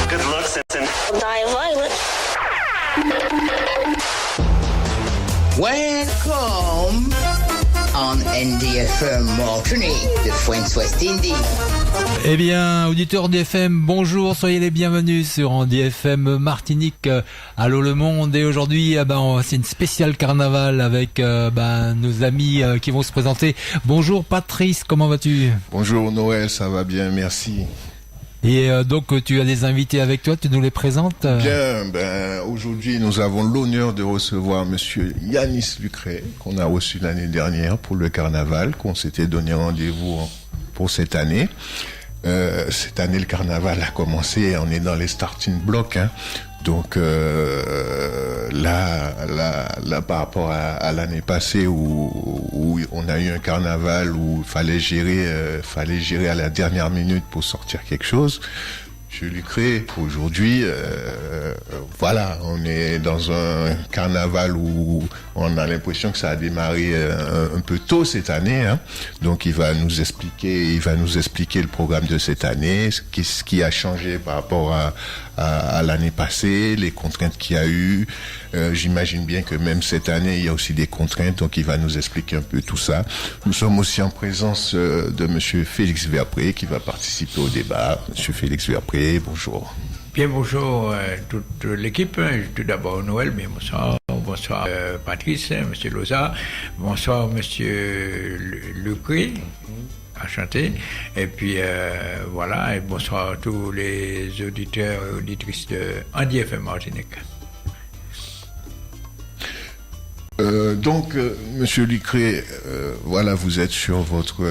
good looks and die violent. Welcome on NDFM Martinique de French-West Indies. Eh bien, auditeurs d'FM, bonjour, soyez les bienvenus sur NDFM Martinique. Allô le monde, et aujourd'hui, c'est une spéciale carnaval avec nos amis qui vont se présenter. Bonjour Patrice, comment vas-tu? Bonjour Noël, ça va bien, merci. Et donc tu as des invités avec toi, tu nous les présentes? Bien, aujourd'hui nous avons l'honneur de recevoir monsieur Yanis Lucret, qu'on a reçu l'année dernière pour le carnaval, qu'on s'était donné rendez-vous pour cette année. Cette année le carnaval a commencé, on est dans les starting blocks, hein. Donc là par rapport à l'année passée où on a eu un carnaval où il fallait gérer à la dernière minute pour sortir quelque chose. Je lui crée aujourd'hui, on est dans un carnaval où on a l'impression que ça a démarré un peu tôt cette année, hein. Donc il va nous expliquer le programme de cette année, ce qui a changé par rapport à l'année passée, les contraintes qu'il y a eu. J'imagine bien que même cette année il y a aussi des contraintes, donc il va nous expliquer un peu tout ça. Nous sommes aussi en présence de monsieur Félix Verpré qui va participer au débat. Monsieur Félix Verpré, bonjour. Bien, bonjour toute l'équipe. Tout d'abord Noël, bien bonsoir Patrice, monsieur Loza, bonsoir monsieur Lucret, enchanté. Et puis voilà, et bonsoir à tous les auditeurs et auditrices de NDFM Martinique. Monsieur Lucret, vous êtes sur votre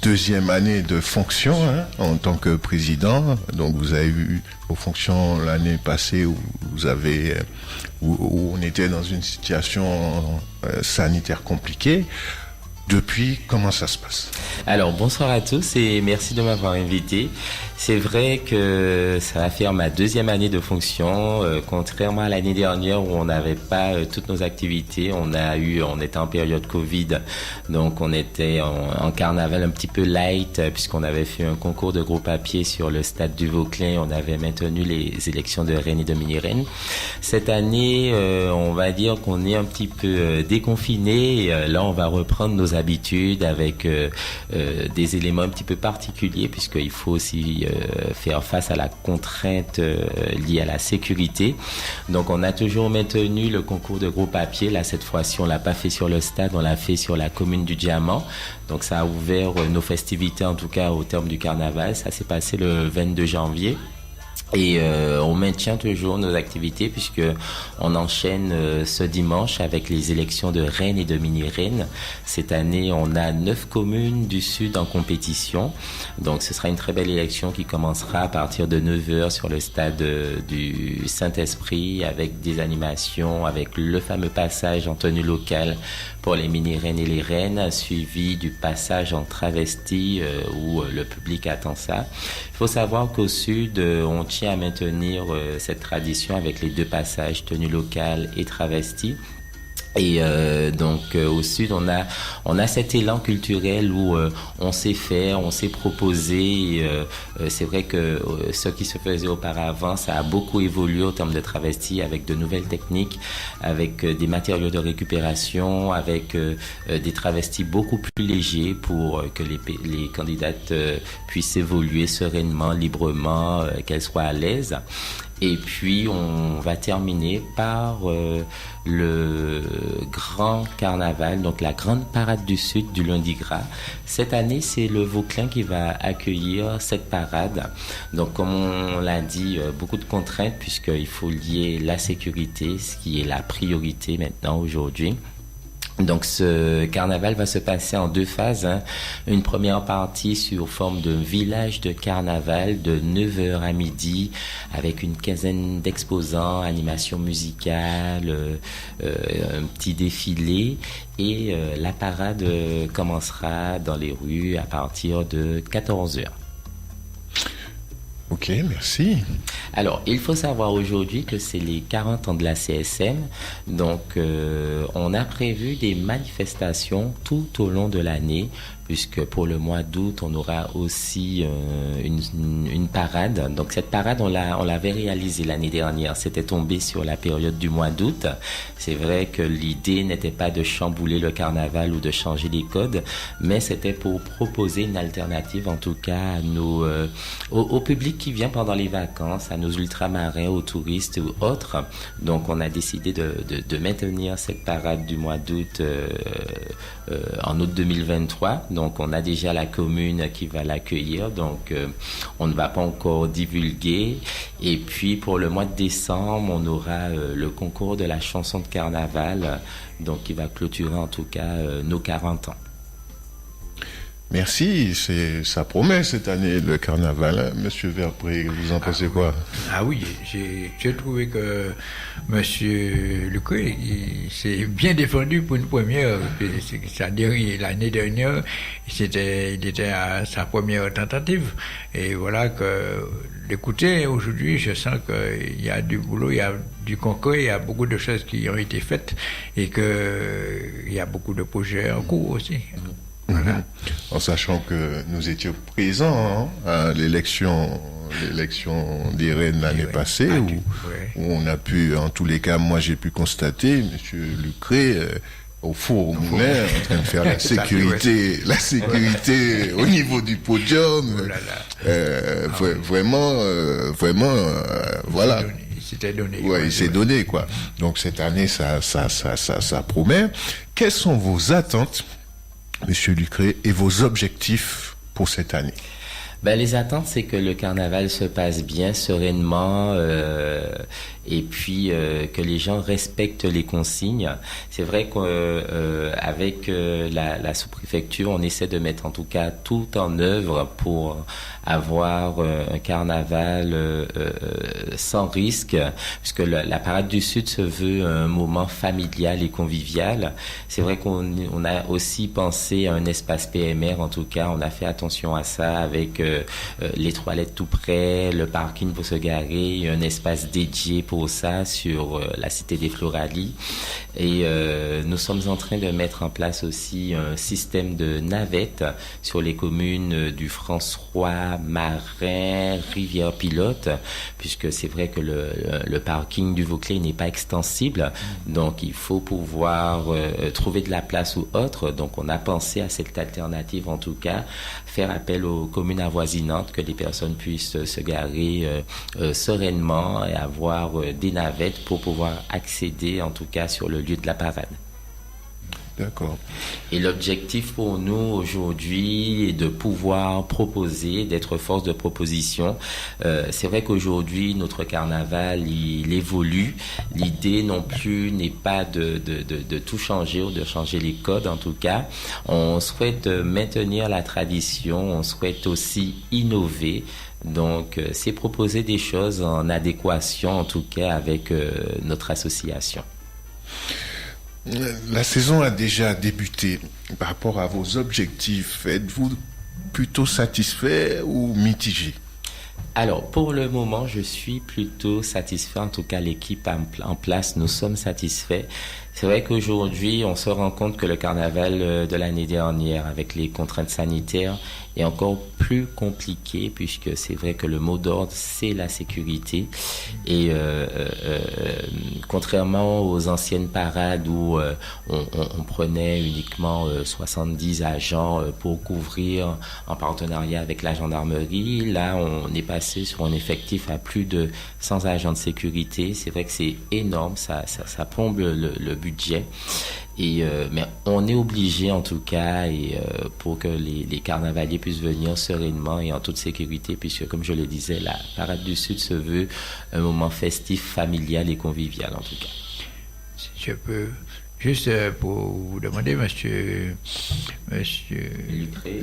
deuxième année de fonction, hein, en tant que président. Donc vous avez eu vos fonctions l'année passée où on était dans une situation sanitaire compliquée. Depuis, comment ça se passe? Alors, bonsoir à tous et merci de m'avoir invité. C'est vrai que ça va faire ma deuxième année de fonction, contrairement à l'année dernière où on n'avait pas toutes nos activités. On était en période Covid, donc on était en carnaval un petit peu light puisqu'on avait fait un concours de groupe à pied sur le stade du Vauclin. On avait maintenu les élections de reine et de mini-reine. Cette année, on va dire qu'on est un petit peu déconfiné. Là, on va reprendre nos habitudes avec des éléments un petit peu particuliers puisqu'il faut aussi faire face à la contrainte liée à la sécurité. Donc on a toujours maintenu le concours de groupe à pied. Là cette fois-ci on l'a pas fait sur le stade, on l'a fait sur la commune du Diamant. Donc ça a ouvert nos festivités en tout cas au terme du carnaval. Ça s'est passé le 22 janvier. Et on maintient toujours nos activités puisque on enchaîne ce dimanche avec les élections de reine et de mini-reine. Cette année, on a 9 communes du Sud en compétition. Donc ce sera une très belle élection qui commencera à partir de 9h sur le stade du Saint-Esprit avec des animations, avec le fameux passage en tenue locale pour les mini-reines et les reines, suivi du passage en travesti où le public attend ça. Il faut savoir qu'au Sud, on tient à maintenir cette tradition avec les deux passages, tenue locale et travesti. Et au Sud, on a cet élan culturel où on sait faire, on sait proposer. C'est vrai que ce qui se faisait auparavant, ça a beaucoup évolué en termes de travesti avec de nouvelles techniques, avec des matériaux de récupération, avec des travestis beaucoup plus légers pour que les candidates puissent évoluer sereinement, librement, qu'elles soient à l'aise. Et puis, on va terminer par le grand carnaval, donc la grande parade du Sud du lundi gras. Cette année, c'est le Vauclin qui va accueillir cette parade. Donc, comme on l'a dit, beaucoup de contraintes puisqu'il faut lier la sécurité, ce qui est la priorité maintenant aujourd'hui. Donc ce carnaval va se passer en 2 phases, hein. Une première partie sur forme de village de carnaval de 9h à midi avec une quinzaine d'exposants, animation musicale, un petit défilé et la parade commencera dans les rues à partir de 14h. Ok, merci. Alors, il faut savoir aujourd'hui que c'est les 40 ans de la CSM. Donc, on a prévu des manifestations tout au long de l'année puisque pour le mois d'août, on aura aussi une parade. Donc cette parade, on l'avait réalisée l'année dernière. C'était tombé sur la période du mois d'août. C'est vrai que l'idée n'était pas de chambouler le carnaval ou de changer les codes, mais c'était pour proposer une alternative, en tout cas, à au public qui vient pendant les vacances, à nos ultramarins, aux touristes ou autres. Donc on a décidé de maintenir cette parade du mois d'août en août 2023. Donc on a déjà la commune qui va l'accueillir, donc on ne va pas encore divulguer. Et puis pour le mois de décembre, on aura le concours de la chanson de carnaval, donc qui va clôturer en tout cas nos 40 ans. Merci, ça promet cette année le carnaval, hein. Monsieur Verpré, vous en pensez quoi? Ah oui, j'ai trouvé que Monsieur Lucret, il s'est bien défendu pour une première. C'est-à-dire l'année dernière, il était à sa première tentative. Et voilà que d'écouter aujourd'hui, je sens qu'il y a du boulot, il y a du concret, il y a beaucoup de choses qui ont été faites et qu'il y a beaucoup de projets en cours aussi. Voilà. En sachant que nous étions présents à l'élection des reines l'année passée, où on a pu, en tous les cas, moi j'ai pu constater, Monsieur Lucret, au four au moulin, en train de faire la sécurité au niveau du podium. Vraiment, voilà. Il s'était donné. Ouais, il s'est donné, quoi. Donc cette année, ça promet. Quelles sont vos attentes, Monsieur Lucret, et vos objectifs pour cette année? Les attentes, c'est que le carnaval se passe bien, sereinement, et puis que les gens respectent les consignes. C'est vrai qu'avec la sous-préfecture, on essaie de mettre en tout cas tout en œuvre pour avoir un carnaval sans risque, puisque la parade du Sud se veut un moment familial et convivial. C'est vrai qu'on a aussi pensé à un espace PMR, en tout cas, on a fait attention à ça avec les toilettes tout près, le parking pour se garer, un espace dédié pour ça sur la cité des Floralies. Et nous sommes en train de mettre en place aussi un système de navettes sur les communes du François, Marin, Rivière-Pilote, puisque c'est vrai que le parking du Vauclé n'est pas extensible, donc il faut pouvoir trouver de la place ou autre. Donc on a pensé à cette alternative, en tout cas, faire appel aux communes avoisinantes, que les personnes puissent se garer sereinement et avoir des navettes pour pouvoir accéder, en tout cas, sur le lieu de la parade. D'accord. Et l'objectif pour nous aujourd'hui est de pouvoir proposer, d'être force de proposition. C'est vrai qu'aujourd'hui, notre carnaval, il évolue. L'idée non plus n'est pas de tout changer ou de changer les codes, en tout cas. On souhaite maintenir la tradition, on souhaite aussi innover. Donc, c'est proposer des choses en adéquation, en tout cas, avec notre association. La saison a déjà débuté. Par rapport à vos objectifs, êtes-vous plutôt satisfait ou mitigé? Alors, pour le moment, je suis plutôt satisfait. En tout cas, l'équipe en place, nous sommes satisfaits. C'est vrai qu'aujourd'hui, on se rend compte que le carnaval de l'année dernière, avec les contraintes sanitaires, est encore plus compliqué, puisque c'est vrai que le mot d'ordre, c'est la sécurité. Et contrairement aux anciennes parades où on prenait uniquement 70 agents pour couvrir en partenariat avec la gendarmerie, là, on est passé sur un effectif à plus de 100 agents de sécurité. C'est vrai que c'est énorme, ça plombe le budget. Et, mais on est obligé, en tout cas, pour que les carnavaliers puissent venir sereinement et en toute sécurité, puisque, comme je le disais, la Parade du Sud se veut un moment festif, familial et convivial, en tout cas. Si je peux, juste pour vous demander, monsieur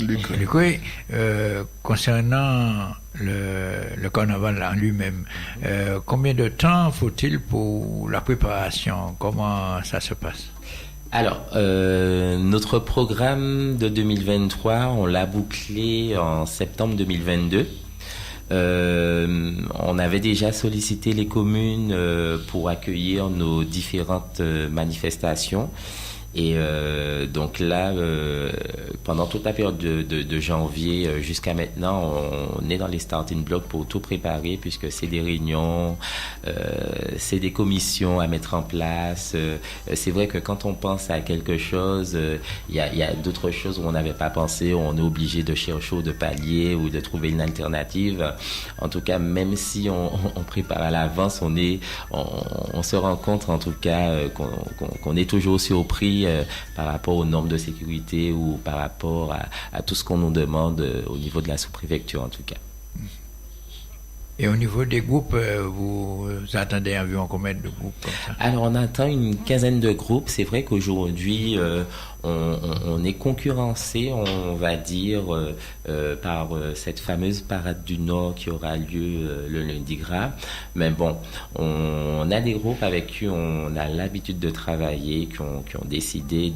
Lucret, concernant le carnaval en lui-même, combien de temps faut-il pour la préparation? Comment ça se passe? Alors, notre programme de 2023, on l'a bouclé en septembre 2022. On avait déjà sollicité les communes pour accueillir nos différentes manifestations. Et donc là, pendant toute la période de janvier jusqu'à maintenant, on est dans les starting blocks pour tout préparer, puisque c'est des réunions, c'est des commissions à mettre en place. C'est vrai que quand on pense à quelque chose, il y a d'autres choses où on n'avait pas pensé, où on est obligé de chercher ou de pallier ou de trouver une alternative. En tout cas, même si on prépare à l'avance, on se rend compte en tout cas qu'on est toujours surpris par rapport aux normes de sécurité ou par rapport à tout ce qu'on nous demande au niveau de la sous-préfecture en tout cas. Et au niveau des groupes, vous attendez environ combien de groupes comme ça? Alors on attend une quinzaine de groupes. C'est vrai qu'aujourd'hui on est concurrencé, on va dire, par cette fameuse parade du Nord qui aura lieu le lundi gras. Mais bon, on a des groupes avec qui on a l'habitude de travailler, qui ont décidé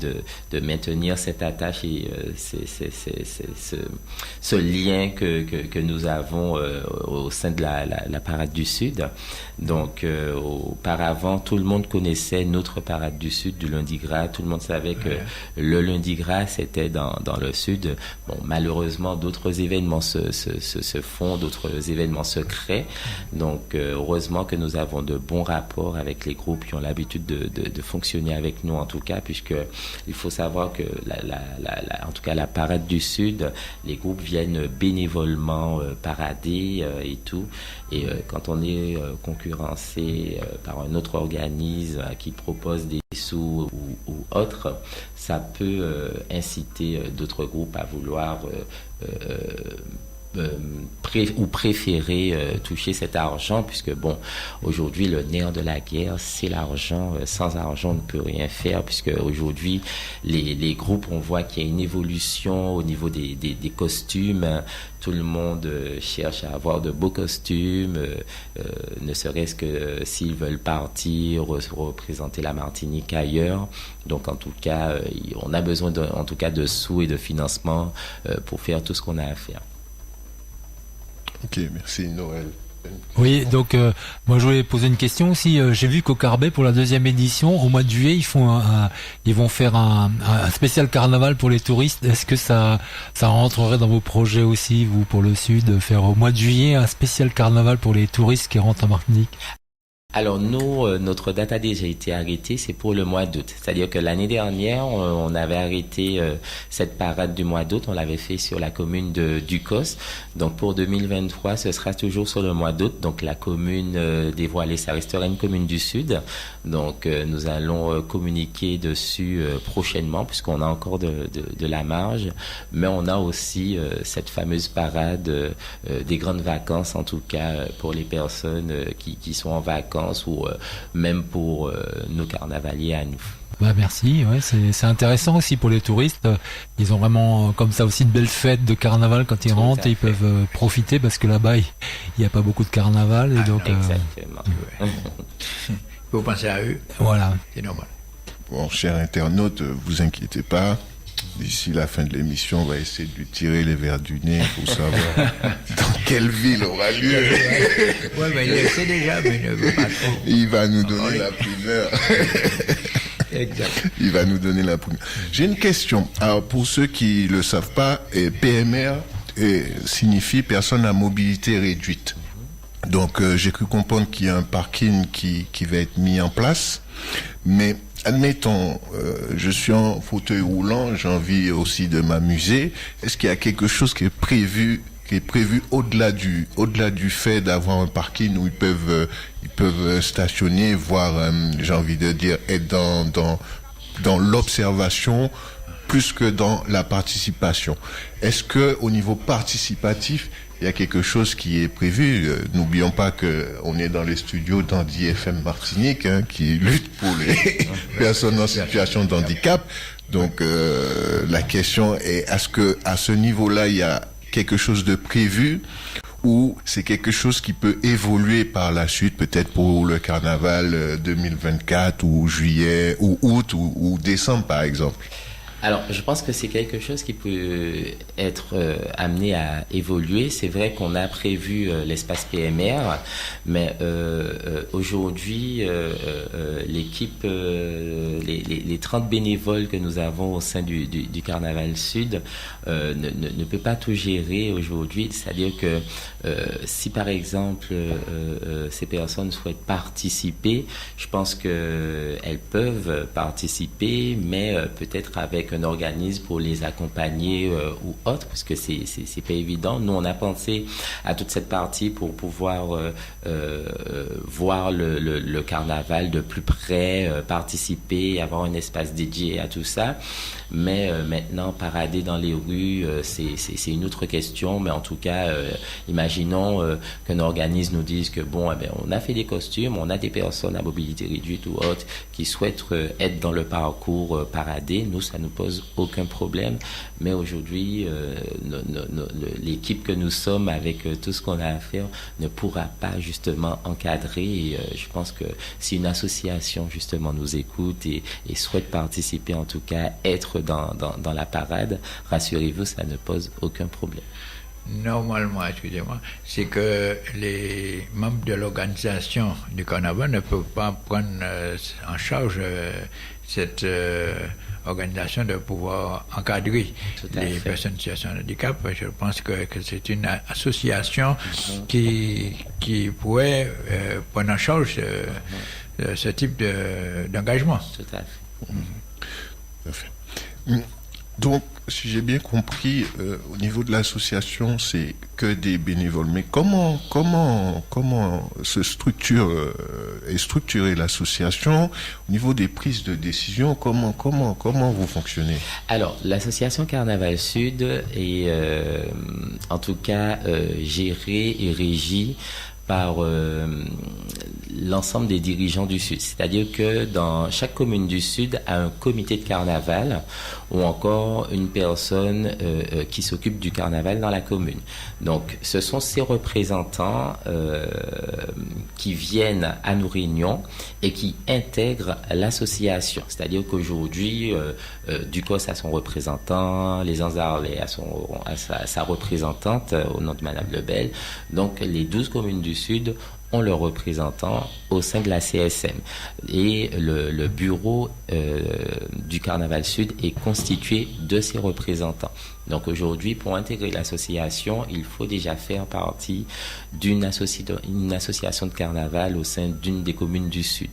de maintenir cette attache et ce lien que nous avons au sein de la parade du Sud. Donc auparavant, tout le monde connaissait notre parade du Sud du lundi gras. Tout le monde savait que le lundi gras, c'était dans le Sud. Bon, malheureusement, d'autres événements se font, d'autres événements se créent. Donc, heureusement que nous avons de bons rapports avec les groupes qui ont l'habitude de fonctionner avec nous, en tout cas, puisque il faut savoir que en tout cas, la parade du Sud, les groupes viennent bénévolement parader et tout. Et quand on est concurrencé par un autre organisme qui propose des sous ou autre, ça peut inciter d'autres groupes à vouloir préférer toucher cet argent, puisque bon, aujourd'hui le nerf de la guerre c'est l'argent. Sans argent on ne peut rien faire, puisque aujourd'hui les groupes, on voit qu'il y a une évolution au niveau des costumes. Tout le monde cherche à avoir de beaux costumes, ne serait-ce que s'ils veulent partir, représenter la Martinique ailleurs. Donc en tout cas, on a besoin en tout cas de sous et de financement pour faire tout ce qu'on a à faire. Ok, merci Noël. Oui, donc moi je voulais poser une question aussi. J'ai vu qu'au Carbet, pour la deuxième édition, au mois de juillet, ils vont faire un spécial carnaval pour les touristes. Est-ce que ça rentrerait dans vos projets aussi, vous, pour le Sud, faire au mois de juillet un spécial carnaval pour les touristes qui rentrent en Martinique? Alors nous, notre date a déjà été arrêtée, c'est pour le mois d'août. C'est-à-dire que l'année dernière, on avait arrêté cette parade du mois d'août, on l'avait fait sur la commune de Ducos. Donc pour 2023, ce sera toujours sur le mois d'août. Donc la commune dévoilée, ça restera une commune du Sud. Donc nous allons communiquer dessus prochainement, puisqu'on a encore de la marge. Mais on a aussi cette fameuse parade des grandes vacances, en tout cas pour les personnes qui sont en vacances, ou même pour nos carnavaliers à nous. Bah merci, ouais, c'est intéressant aussi pour les touristes. Ils ont vraiment comme ça aussi de belles fêtes de carnaval quand ils rentrent, et ils peuvent profiter, parce que là-bas il n'y a pas beaucoup de carnaval, et donc exactement. Vous pensez à eux, voilà, c'est normal. Bon, chers internautes, vous inquiétez pas. D'ici la fin de l'émission, on va essayer de lui tirer les verres du nez pour savoir dans quelle ville aura lieu. Oui, mais il le sait déjà, mais il ne veut pas trop. Il va nous donner la primeur. Exact. Il va nous donner la primeur. J'ai une question. Alors, pour ceux qui ne le savent pas, PMR signifie personne à mobilité réduite. Donc, j'ai cru comprendre qu'il y a un parking qui va être mis en place. Mais admettons, je suis en fauteuil roulant, j'ai envie aussi de m'amuser. Est-ce qu'il y a quelque chose qui est prévu au-delà du fait d'avoir un parking où ils peuvent stationner, voire, j'ai envie de dire, être dans l'observation plus que dans la participation. Est-ce que au niveau participatif, il y a quelque chose qui est prévu? N'oublions pas qu'on est dans les studios d'Andy FM Martinique, qui lutte pour les personnes en situation de handicap. Donc la question est, est-ce que à ce niveau-là, il y a quelque chose de prévu, ou c'est quelque chose qui peut évoluer par la suite, peut-être pour le carnaval 2024 ou juillet ou août ou décembre par exemple? Alors, je pense que c'est quelque chose qui peut être amené à évoluer. C'est vrai qu'on a prévu l'espace PMR, mais aujourd'hui, l'équipe, les 30 bénévoles que nous avons au sein du Carnaval Sud ne peut pas tout gérer aujourd'hui. C'est-à-dire que si par exemple ces personnes souhaitent participer, je pense qu'elles peuvent participer, mais peut-être avec un organisme pour les accompagner ou autre, parce que c'est pas évident. Nous, on a pensé à toute cette partie pour pouvoir voir le carnaval de plus près, participer, avoir un espace dédié à tout ça. Mais maintenant, parader dans les rues, c'est une autre question. Mais en tout cas, imaginons qu'un organisme nous dise que bon, on a fait des costumes, on a des personnes à mobilité réduite ou autre qui souhaitent être dans le parcours parader. Nous, ça nous pose aucun problème. Mais aujourd'hui, l'équipe que nous sommes, avec tout ce qu'on a à faire, ne pourra pas justement encadrer. Et je pense que si une association justement nous écoute et souhaite participer, en tout cas être dans la parade, rassurez-vous, ça ne pose aucun problème. Normalement, excusez-moi, c'est que les membres de l'organisation du carnaval ne peuvent pas prendre en charge cette organisation de pouvoir encadrer les personnes en situation de handicap. Je pense que c'est une association qui pourrait prendre en charge ce type d'engagement. Tout à fait. Tout à fait. Donc, si j'ai bien compris, au niveau de l'association, c'est que des bénévoles. Mais comment est structurée l'association au niveau des prises de décision? Comment vous fonctionnez? Alors, l'association Carnaval Sud est en tout cas gérée et régie par l'ensemble des dirigeants du Sud. C'est-à-dire que dans chaque commune du Sud a un comité de carnaval ou encore une personne qui s'occupe du carnaval dans la commune. Donc, ce sont ces représentants qui viennent à nos réunions et qui intègrent l'association. C'est-à-dire qu'aujourd'hui, Ducos a son représentant, les Anzarlais a sa représentante au nom de Madame Lebel. Donc, les 12 communes du Sud ont leurs représentants au sein de la CSM. Et le bureau du Carnaval Sud est constitué de ces représentants. Donc aujourd'hui, pour intégrer l'association, il faut déjà faire partie d'une association de carnaval au sein d'une des communes du Sud.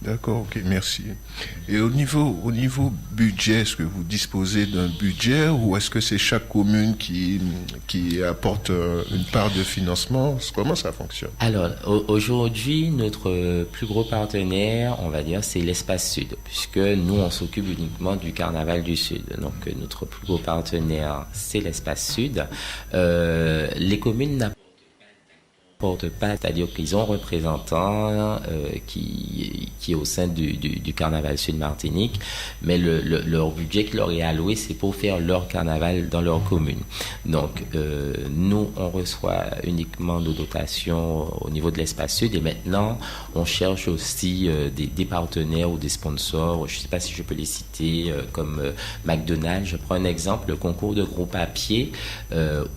D'accord, ok, merci. Et au niveau budget, est-ce que vous disposez d'un budget ou est-ce que c'est chaque commune qui apporte une part de financement? Comment ça fonctionne? Alors, aujourd'hui, notre plus gros partenaire, on va dire, c'est l'Espace Sud, puisque nous, on s'occupe uniquement du Carnaval du Sud. Donc, notre plus gros partenaire, c'est l'Espace Sud. Les communes n'apportent pas, c'est-à-dire qu'ils ont un représentant qui est au sein du Carnaval Sud Martinique, mais leur budget qui leur est alloué, c'est pour faire leur carnaval dans leur commune. Donc, nous, on reçoit uniquement nos dotations au niveau de l'Espace Sud et maintenant, on cherche aussi des partenaires ou des sponsors. Je ne sais pas si je peux les citer, comme McDonald's. Je prends un exemple, le concours de groupe à pied,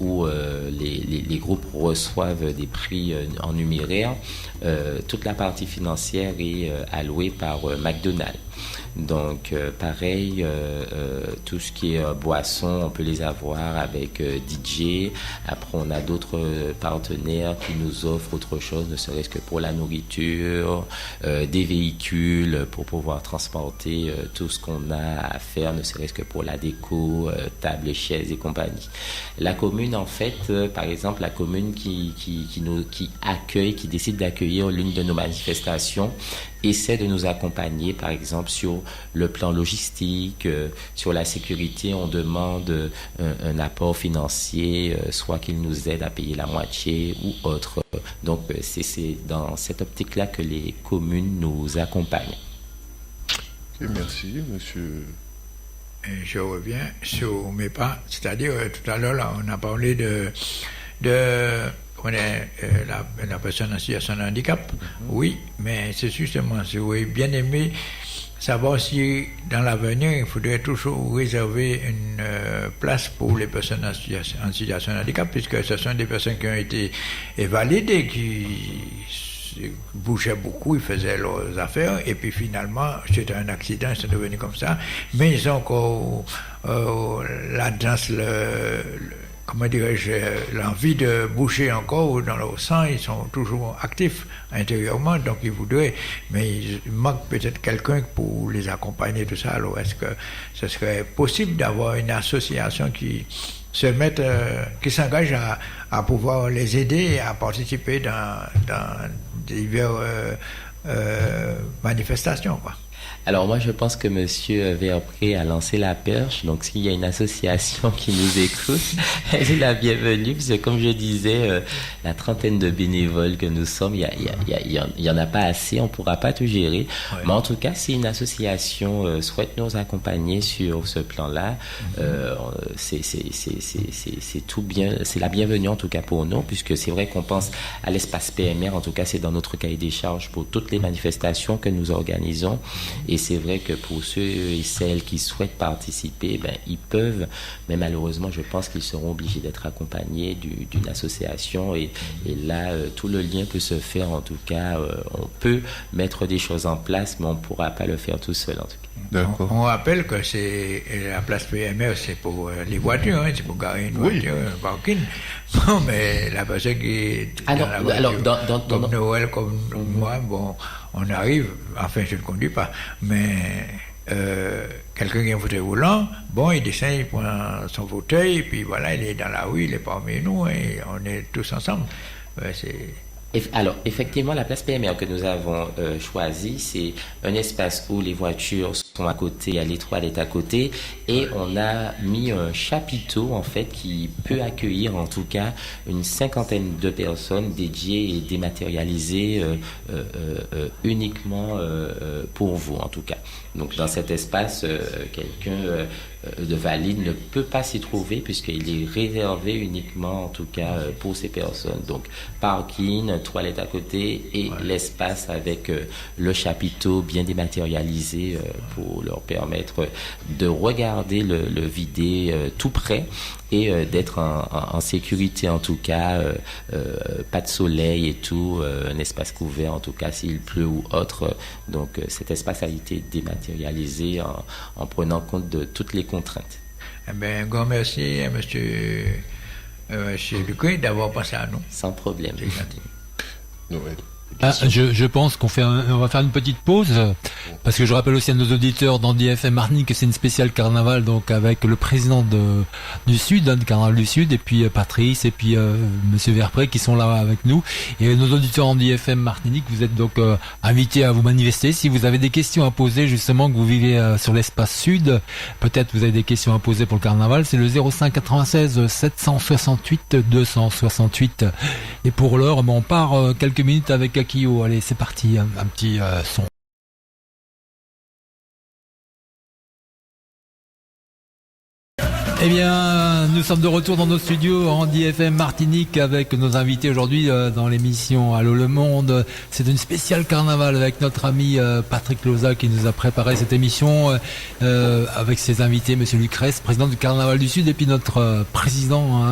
où les groupes reçoivent des prix en numéraire. Toute la partie financière est allouée par McDonald's. Donc, pareil, tout ce qui est boissons, on peut les avoir avec DJ. Après, on a d'autres partenaires qui nous offrent autre chose, ne serait-ce que pour la nourriture, des véhicules pour pouvoir transporter tout ce qu'on a à faire, ne serait-ce que pour la déco, tables, chaises et compagnie. La commune, en fait, par exemple, la commune qui accueille, qui décide d'accueillir l'une de nos manifestations, essaie de nous accompagner, par exemple, sur le plan logistique, sur la sécurité. On demande un apport financier, soit qu'il nous aide à payer la moitié ou autre. Donc, c'est dans cette optique-là que les communes nous accompagnent. Okay, merci, monsieur. Je reviens sur mes pas. C'est-à-dire, tout à l'heure, là, on a parlé on est la personne en situation de handicap, oui, mais c'est justement, si vous avez bien aimé savoir si dans l'avenir, il faudrait toujours réserver une place pour les personnes en situation de handicap, puisque ce sont des personnes qui ont été validées, qui bougeaient beaucoup, ils faisaient leurs affaires, et puis finalement, c'était un accident, ils sont devenus comme ça, mais ils ont encore la danse, comment dirais-je, l'envie de bouger encore dans leur sang, ils sont toujours actifs intérieurement, donc ils voudraient, mais il manque peut-être quelqu'un pour les accompagner, tout ça. Alors est-ce que ce serait possible d'avoir une association qui qui s'engage à pouvoir les aider à participer dans diverses manifestations, quoi? Alors moi je pense que Monsieur Verpré a lancé la perche, donc s'il y a une association qui nous écoute, elle est la bienvenue, parce que comme je disais, la trentaine de bénévoles que nous sommes, il y en a pas assez, on pourra pas tout gérer, ouais. Mais en tout cas si une association souhaite nous accompagner sur ce plan-là, c'est tout bien, c'est la bienvenue en tout cas pour nous, puisque c'est vrai qu'on pense à l'espace PMR, en tout cas c'est dans notre cahier des charges pour toutes les manifestations que nous organisons. Et c'est vrai que pour ceux et celles qui souhaitent participer, ils peuvent, mais malheureusement, je pense qu'ils seront obligés d'être accompagnés d'une association. Et là, tout le lien peut se faire. En tout cas, on peut mettre des choses en place, mais on ne pourra pas le faire tout seul, en tout cas. D'accord. On rappelle que c'est la place PMR, c'est pour les voitures, c'est pour garer une voiture, un parking. Non, mais la personne qui est dans la voiture, comme Noël, comme moi, bon, on arrive, enfin je ne conduis pas, mais quelqu'un qui a un fauteuil roulant, bon, il descend, il prend son fauteuil, et puis voilà, il est dans la rue, il est parmi nous, et on est tous ensemble. Alors, effectivement, la place PMR que nous avons choisie, c'est un espace où les voitures sont à côté, à l'étroit est à côté, et on a mis un chapiteau, en fait, qui peut accueillir, en tout cas, une cinquantaine de personnes dédiées et dématérialisées uniquement pour vous, en tout cas. Donc, dans cet espace, quelqu'un de valide ne peut pas s'y trouver puisqu'il est réservé uniquement, en tout cas, pour ces personnes. Donc, parking, toilette à côté et l'espace avec le chapiteau bien dématérialisé pour leur permettre de regarder le vidé tout près et d'être en sécurité, en tout cas, pas de soleil et tout, un espace couvert, en tout cas, s'il pleut ou autre. Donc, cet espace a été dématérialisé en prenant compte de toutes les contraintes. Eh bien, un grand merci à monsieur Lucas d'avoir pensé à nous. Sans problème. C'est gentil. Noël. Je pense qu'on va faire une petite pause parce que je rappelle aussi à nos auditeurs d'Andy FM Martinique que c'est une spéciale carnaval, donc avec le président du Sud, du Carnaval du Sud, et puis Patrice et puis Monsieur Verpré qui sont là avec nous. Et nos auditeurs d'Andy FM Martinique, vous êtes donc invités à vous manifester si vous avez des questions à poser, justement, que vous vivez sur l'espace Sud. Peut-être vous avez des questions à poser pour le carnaval. C'est le 05 96 768 268. Et pour l'heure, on part quelques minutes avec Akio. Allez, c'est parti, un petit son. Eh bien, nous sommes de retour dans nos studios Andy FM Martinique avec nos invités aujourd'hui dans l'émission Allô le Monde. C'est une spéciale carnaval avec notre ami Patrick Loza qui nous a préparé cette émission avec ses invités, Monsieur Lucrèce, président du Carnaval du Sud, et puis notre président,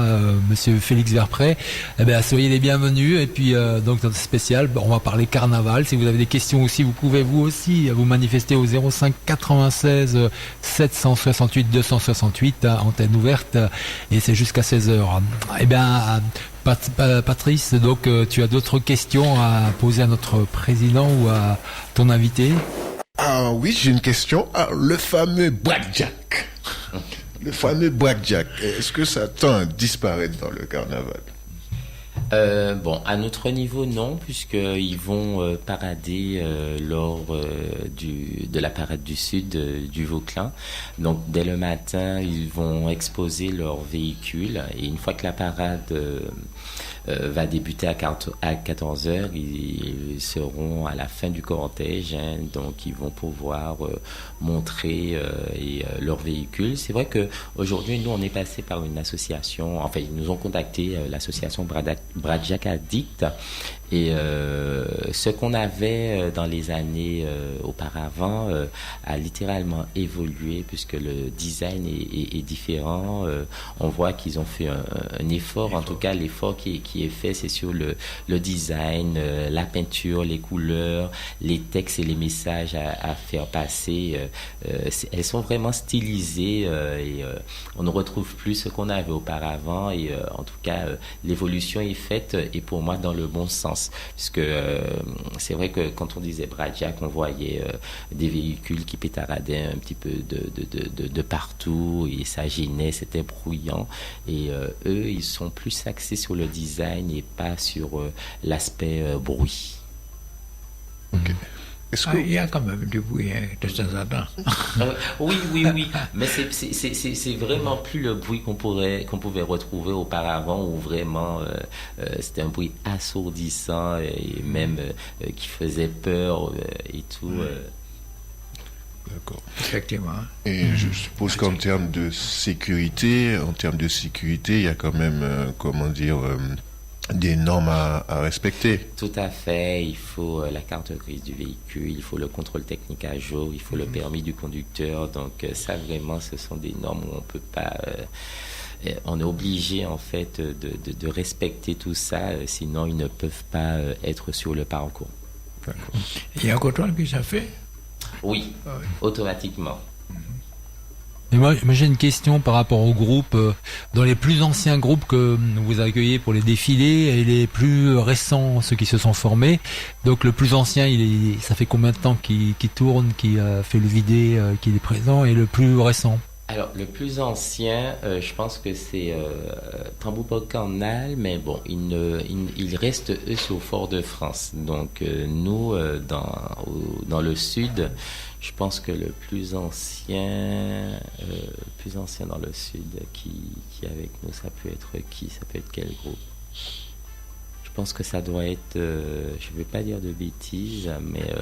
Monsieur Félix Verpré. Eh bien, soyez les bienvenus. Et puis donc notre spécial, on va parler carnaval. Si vous avez des questions aussi, vous pouvez vous aussi vous manifester au 05 96 768 268 antenne ouverte, et c'est jusqu'à 16h. Eh bien, Patrice, donc tu as d'autres questions à poser à notre président ou à ton invité? Ah oui, j'ai une question. Ah, le fameux blackjack. Le fameux blackjack, est-ce que ça tend à disparaître dans le carnaval? Bon, à notre niveau, non, puisqu'ils vont parader lors de la parade du Sud du Vauclin. Donc, dès le matin, ils vont exposer leurs véhicules. Et une fois que la parade va débuter à 14h, ils seront à la fin du cortège. Donc, ils vont pouvoir montrer leurs véhicules. C'est vrai qu'aujourd'hui, nous, on est passé par une association. Enfin, ils nous ont contacté, l'association Bradjack Addict, et ce qu'on avait dans les années auparavant a littéralement évolué puisque le design est différent. On voit qu'ils ont fait un effort, en tout cas l'effort qui est fait, c'est sur le design, la peinture, les couleurs, les textes et les messages à faire passer. Elles sont vraiment stylisées et on ne retrouve plus ce qu'on avait auparavant et en tout cas l'évolution est faite et pour moi dans le bon sens puisque c'est vrai que quand on disait Bradjack on voyait des véhicules qui pétaradaient un petit peu de partout et ça gênait, c'était bruyant et eux ils sont plus axés sur le design et pas sur l'aspect bruit. Ok. Il y a quand même du bruit de temps en temps. Oui, mais c'est vraiment plus le bruit qu'on pouvait retrouver auparavant où vraiment c'était un bruit assourdissant et même qui faisait peur et tout. D'accord. Effectivement. Et je suppose qu'en termes de sécurité, il y a quand même, des normes à respecter. Tout à fait, il faut la carte grise du véhicule, il faut le contrôle technique à jour, il faut le permis du conducteur. Donc ça vraiment, ce sont des normes où on peut pas... on est obligé en fait de respecter tout ça, sinon ils ne peuvent pas être sur le parcours. D'accord. Il y a un contrôle qui s'est fait? Oui, automatiquement. Et moi, j'ai une question par rapport au groupe. Dans les plus anciens groupes que vous accueillez pour les défilés et les plus récents, ceux qui se sont formés. Donc le plus ancien, ça fait combien de temps qu'il tourne, qu'il fait le vidé, qu'il est présent, et le plus récent? Alors, le plus ancien, je pense que c'est Tamboupa Canal, mais bon, il reste eux sur Fort-de-France. Donc, nous, dans le sud, je pense que le plus ancien dans le sud qui est avec nous, ça peut être qui? Ça peut être quel groupe? Je pense que ça doit être, je ne vais pas dire de bêtises, mais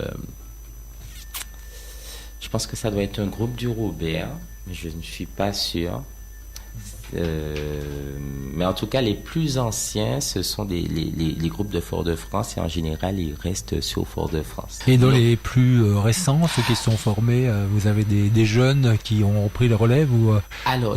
je pense que ça doit être un groupe du Robert. Je ne suis pas sûr. Mais en tout cas, les plus anciens, ce sont les groupes de Fort-de-France et en général, ils restent sur Fort-de-France. Et dans les plus récents, ceux qui sont formés, vous avez des jeunes qui ont repris le relève ou Alors,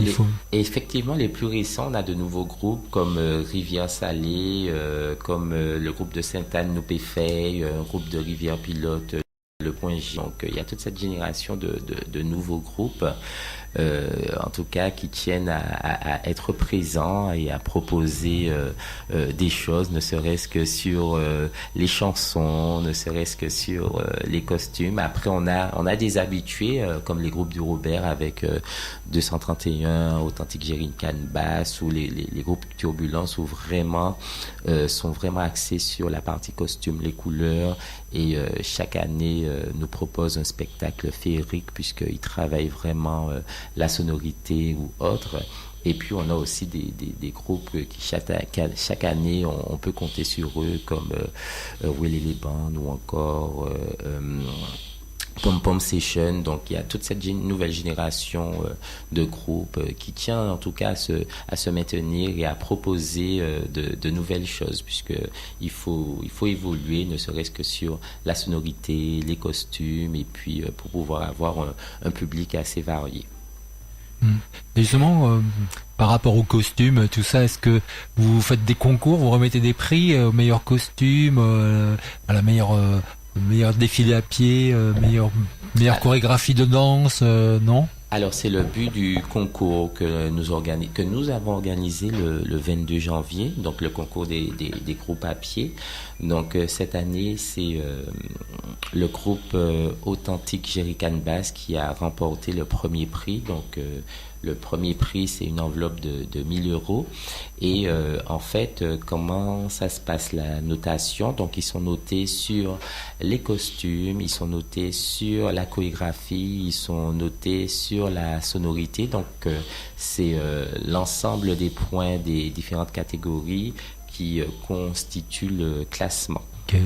effectivement, les plus récents, on a de nouveaux groupes comme Rivière-Salée, comme le groupe de Sainte-Anne-Noupéfeuille, un groupe de Rivière-Pilote, le Point J. Donc, il y a toute cette génération de nouveaux groupes, en tout cas, qui tiennent à être présents et à proposer des choses, ne serait-ce que sur les chansons, ne serait-ce que sur les costumes. Après, on a des habitués, comme les groupes du Robert avec 231, Authentique Jerrycan Bass, ou les groupes Turbulence, où sont vraiment axés sur la partie costume, les couleurs, et chaque année nous propose un spectacle féerique puisqu'ils travaillent vraiment la sonorité ou autre. Et puis on a aussi des groupes qui chaque année on peut compter sur eux comme Willy les Bandes ou encore Pom Pom Session. Donc il y a toute cette nouvelle génération de groupes qui tient en tout cas à se maintenir et à proposer de nouvelles choses, puisque il faut évoluer, ne serait-ce que sur la sonorité, les costumes, et puis pour pouvoir avoir un public assez varié. Et justement, par rapport aux costumes, tout ça, est-ce que vous faites des concours, vous remettez des prix au meilleur costume, à la meilleur défilé à pied, meilleure chorégraphie de danse, non? Alors c'est le but du concours que nous avons organisé le 22 janvier, donc le concours des groupes à pied. Donc cette année c'est le groupe Authentique Jerrycan Bass qui a remporté le premier prix. Donc le premier prix, c'est une enveloppe de 1 000 €. Et en fait, comment ça se passe, la notation? Donc, ils sont notés sur les costumes, ils sont notés sur la chorégraphie, ils sont notés sur la sonorité. Donc, c'est l'ensemble des points des différentes catégories qui constituent le classement. Okay.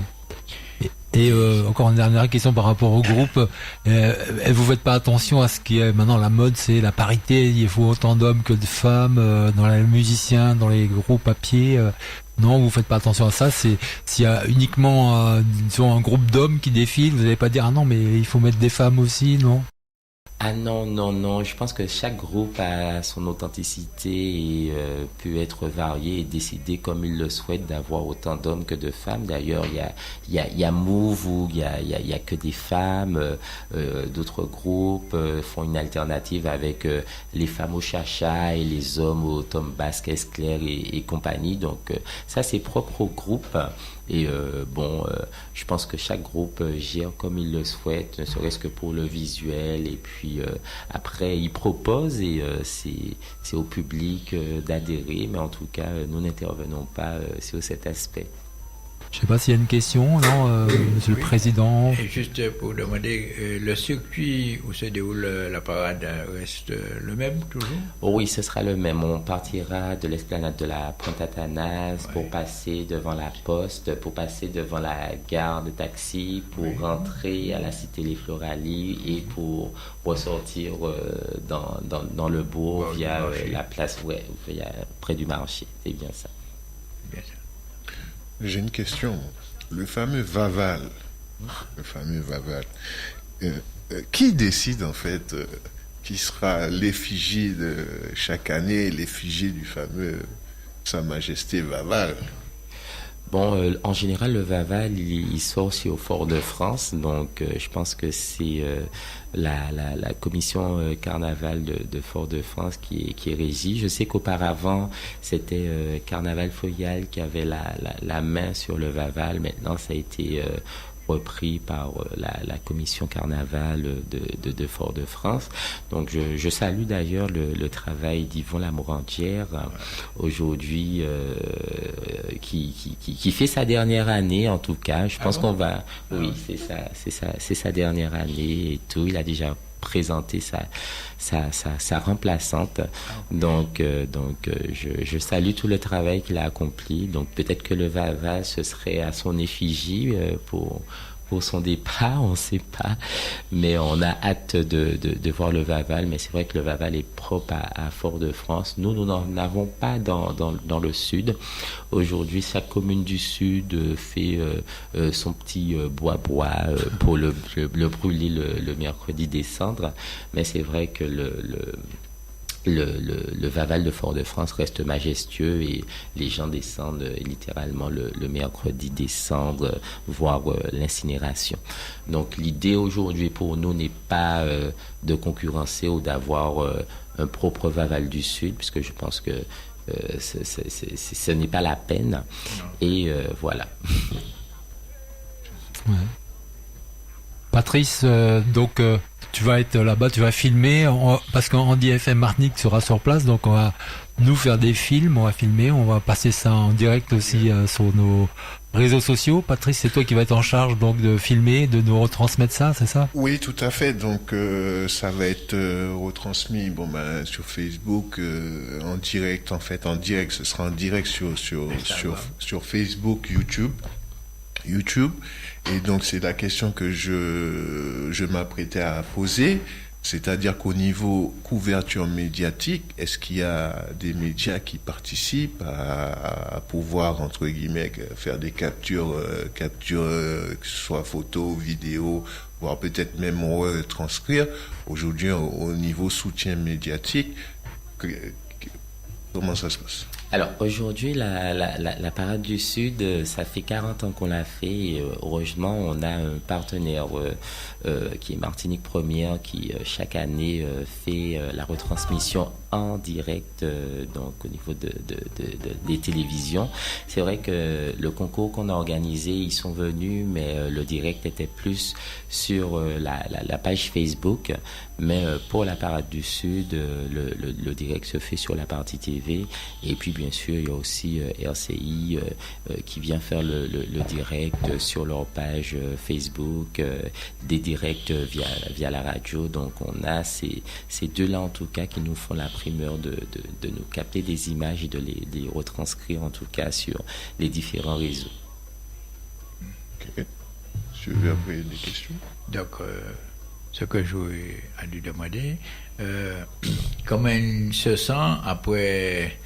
Et encore une dernière question par rapport au groupe. Vous faites pas attention à ce qui est maintenant la mode, c'est la parité. Il faut autant d'hommes que de femmes dans les musiciens, dans les groupes à pied. Non, vous faites pas attention à ça. C'est s'il y a uniquement disons, un groupe d'hommes qui défilent, vous n'allez pas dire ah non mais il faut mettre des femmes aussi, non? Ah non, non, non. Je pense que chaque groupe a son authenticité et peut être varié et décider comme il le souhaite d'avoir autant d'hommes que de femmes. D'ailleurs, il y a Move où il y a que des femmes. D'autres groupes font une alternative avec les femmes au cha-cha et les hommes au tom basque, esclair et compagnie. Donc ça, c'est propre au groupe. Et je pense que chaque groupe gère comme il le souhaite, ne serait-ce que pour le visuel. Et puis après, il propose et c'est au public d'adhérer. Mais en tout cas, nous n'intervenons pas sur cet aspect. Je sais pas s'il y a une question, non, Monsieur le Président. Et juste pour demander, le circuit où se déroule la parade reste le même toujours? Oh oui, ce sera le même. On partira de l'esplanade de la Pointe Athanas pour passer devant la poste, pour passer devant la gare de taxi, pour rentrer à la cité Les Floralies et pour ressortir dans le bourg via la place, près du marché. C'est bien ça. Bien ça. J'ai une question. Le fameux Vaval, qui décide en fait qui sera l'effigie de chaque année, l'effigie du fameux Sa Majesté Vaval? Bon, en général, le Vaval, il sort aussi au Fort-de-France, donc je pense que c'est la commission Carnaval de Fort-de-France qui est régie. Je sais qu'auparavant, c'était Carnaval Foyal qui avait la main sur le Vaval. Maintenant, ça a été repris par la commission Carnaval de Fort-de-France. Donc, je salue d'ailleurs le travail d'Yvon Lamourantière, aujourd'hui, qui fait sa dernière année, en tout cas. Je pense qu'on va... Oui, c'est sa dernière année et tout. Il a déjà présenté sa remplaçante. Donc, je salue tout le travail qu'il a accompli. Donc, peut-être que le Vaval, ce serait à son effigie pour son départ, on ne sait pas. Mais on a hâte de voir le Vaval. Mais c'est vrai que le Vaval est propre à Fort-de-France. Nous n'en avons pas dans le sud. Aujourd'hui, chaque commune du sud fait son petit bois pour le brûler le mercredi des cendres. Mais c'est vrai que le Vaval de Fort-de-France reste majestueux et les gens descendent littéralement le mercredi des cendres, voire l'incinération. Donc l'idée aujourd'hui pour nous n'est pas de concurrencer ou d'avoir un propre Vaval du Sud, puisque je pense que ce n'est pas la peine. Non. Et voilà. Ouais. Patrice, donc tu vas être là-bas, tu vas filmer, parce qu'Andy FM Martinique sera sur place, donc on va nous faire des films, on va filmer, on va passer ça en direct aussi sur nos réseaux sociaux. Patrice, c'est toi qui vas être en charge donc de filmer, de nous retransmettre ça, c'est ça? Oui, tout à fait. Donc ça va être retransmis sur Facebook en direct. En fait, ce sera en direct sur Facebook, YouTube. Et donc c'est la question que je m'apprêtais à poser, c'est-à-dire qu'au niveau couverture médiatique, est-ce qu'il y a des médias qui participent à pouvoir, entre guillemets, faire des captures, que ce soit photo, vidéo, voire peut-être même retranscrire aujourd'hui au niveau soutien médiatique? Comment ça se passe? Alors aujourd'hui, la Parade du Sud, ça fait 40 ans qu'on l'a fait et heureusement, on a un partenaire qui est Martinique Première qui chaque année fait la retransmission en direct donc au niveau des télévisions. C'est vrai que le concours qu'on a organisé, ils sont venus, mais le direct était plus sur la page Facebook. Mais pour la Parade du Sud, le direct se fait sur la partie TV. Et puis, bien sûr, il y a aussi RCI qui vient faire le direct sur leur page Facebook, des directs via la radio. Donc, on a ces deux-là, en tout cas, qui nous font la primeur de nous capter des images et de les retranscrire, en tout cas, sur les différents réseaux. Ok. Je vais après des questions. Donc, ce que je voulais lui demander, comment il se sent après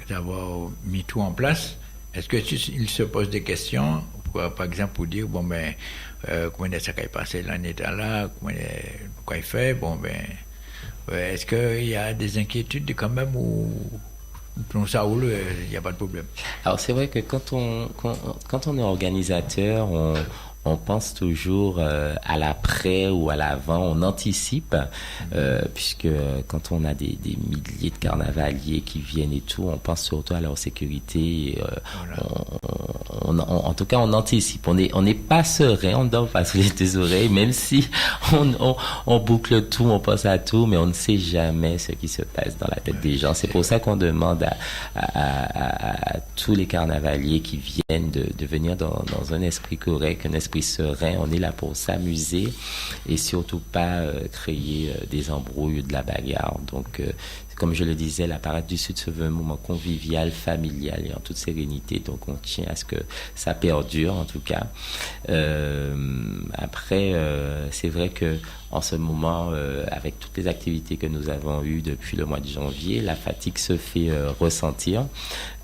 d'avoir mis tout en place, est-ce qu'il se pose des questions, par exemple, pour dire, bon, ben, comment ça a passé l'année là, quoi il fait, bon, ben, est-ce qu'il y a des inquiétudes quand même ou non, ça roule, il n'y a pas de problème? Alors c'est vrai que quand on est organisateur, on pense toujours à l'après ou à l'avant, on anticipe, puisque quand on a des milliers de carnavaliers qui viennent et tout, on pense surtout à leur sécurité. Voilà. En tout cas, on anticipe. On n'est pas serein, on ne dort pas sous les deux oreilles, même si on boucle tout, on pense à tout, mais on ne sait jamais ce qui se passe dans la tête des gens. C'est pour ça qu'on demande à tous les carnavaliers qui viennent de venir dans un esprit correct, un esprit serein. On est là pour s'amuser et surtout pas créer des embrouilles ou de la bagarre. Donc, comme je le disais, la Parade du Sud se veut un moment convivial, familial et en toute sérénité. Donc, on tient à ce que ça perdure, en tout cas. Après, c'est vrai que en ce moment, avec toutes les activités que nous avons eues depuis le mois de janvier, la fatigue se fait ressentir.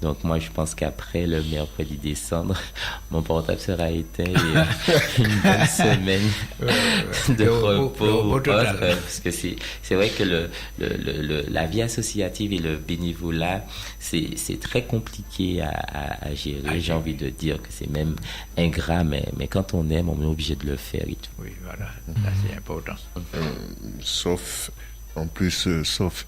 Donc, moi, je pense qu'après le mercredi décembre, mon portable sera éteint et une bonne semaine de repos. Parce que c'est vrai que la vie associative et le bénévolat, c'est très compliqué à gérer. J'ai envie de dire que c'est même ingrat, mais quand on aime, on est obligé de le faire et tout. Oui, voilà, ça c'est important. Sauf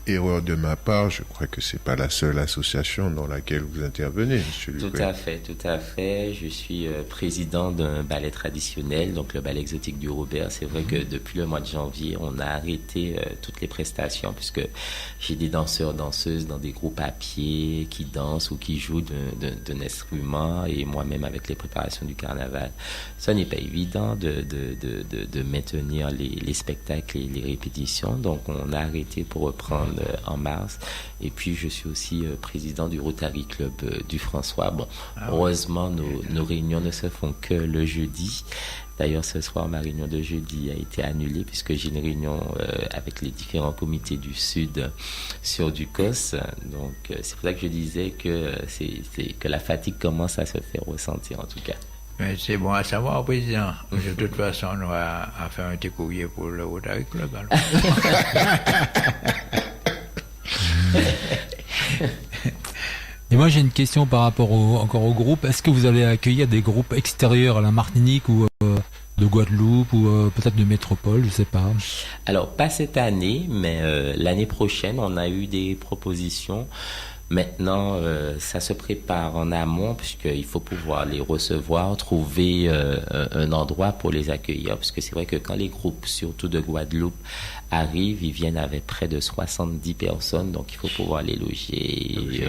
erreur de ma part, je crois que c'est pas la seule association dans laquelle vous intervenez, monsieur Lucas. Tout à fait. Je suis président d'un ballet traditionnel, donc le ballet exotique du Robert. C'est vrai que depuis le mois de janvier, on a arrêté toutes les prestations puisque j'ai des danseurs, danseuses dans des groupes à pied qui dansent ou qui jouent d'un instrument et moi-même avec les préparations du carnaval. Ça n'est pas évident de maintenir les spectacles et les répétitions. Donc, on a arrêté pour reprendre en mars. Et puis, je suis aussi président du Rotary Club du François. Bon, heureusement, nos réunions ne se font que le jeudi. D'ailleurs, ce soir, ma réunion de jeudi a été annulée puisque j'ai une réunion avec les différents comités du Sud sur Ducos. Donc, c'est pour ça que je disais que que la fatigue commence à se faire ressentir, en tout cas. Mais c'est bon à savoir, président. De toute façon, on va faire un petit courrier pour le Rotary Club. Et moi, j'ai une question par rapport encore au groupe. Est-ce que vous allez accueillir des groupes extérieurs à la Martinique ou de Guadeloupe ou peut-être de métropole, je sais pas. Alors, pas cette année, mais l'année prochaine, on a eu des propositions. Maintenant, ça se prépare en amont puisqu'il faut pouvoir les recevoir, trouver un endroit pour les accueillir. Parce que c'est vrai que quand les groupes, surtout de Guadeloupe, arrivent, ils viennent avec près de 70 personnes. Donc, il faut pouvoir les loger,